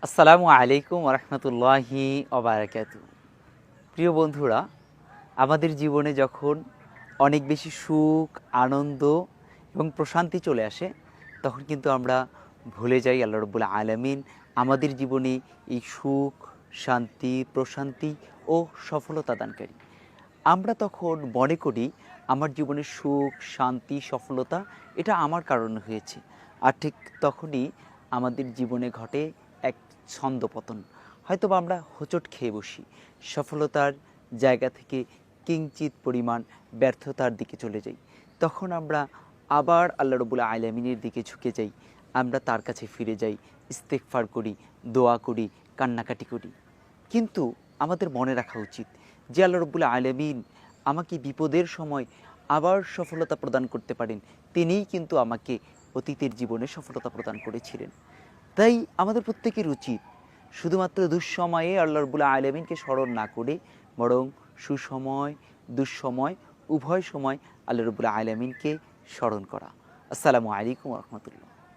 আসসালামু আলাইকুম রহমতুল্লাহি ওবারাকাতু। প্রিয় বন্ধুরা, আমাদের জীবনে যখন অনেক বেশি সুখ, আনন্দ এবং প্রশান্তি চলে আসে, তখন কিন্তু আমরা ভুলে যাই আল্লাহ রাব্বুল আলামিন আমাদের জীবনে এই সুখ, শান্তি, প্রশান্তি ও সফলতা দানকারী। আমরা তখন মনে করি আমার জীবনের সুখ, শান্তি, সফলতা এটা আমার কারণে হয়েছে। আর ঠিক তখনই আমাদের জীবনে ঘটে এক ছন্দপতন। হয়তোবা আমরা হোঁচট খেয়ে বসি। সফলতার জায়গা থেকে কিঞ্চিৎ পরিমাণ ব্যর্থতার দিকে চলে যাই। তখন আমরা আবার আল্লাহ রাব্বুল আলামিনের দিকে ঝুঁকে যাই। আমরা তার কাছে ফিরে যাই, ইস্তেগফার করি, দোয়া করি, কান্নাকাটি করি। কিন্তু আমাদের মনে রাখা উচিত যে আল্লাহ রাব্বুল আলামিন আমাকে বিপদের সময় আবার সফলতা প্রদান করতে পারেন। তিনিই কিন্তু আমাকে অতীতের জীবনে সফলতা প্রদান করেছিলেন। তাই আমাদের প্রত্যেকের উচিত শুধুমাত্র দুঃসময়ে আল্লাহ রাব্বুল আলামিনকে স্মরণ না করে বরং সুসময়, দুঃসময় উভয় সময় আল্লাহ রাব্বুল আলামিনকে স্মরণ করা। আসসালামু আলাইকুম ওয়া রাহমাতুল্লাহ।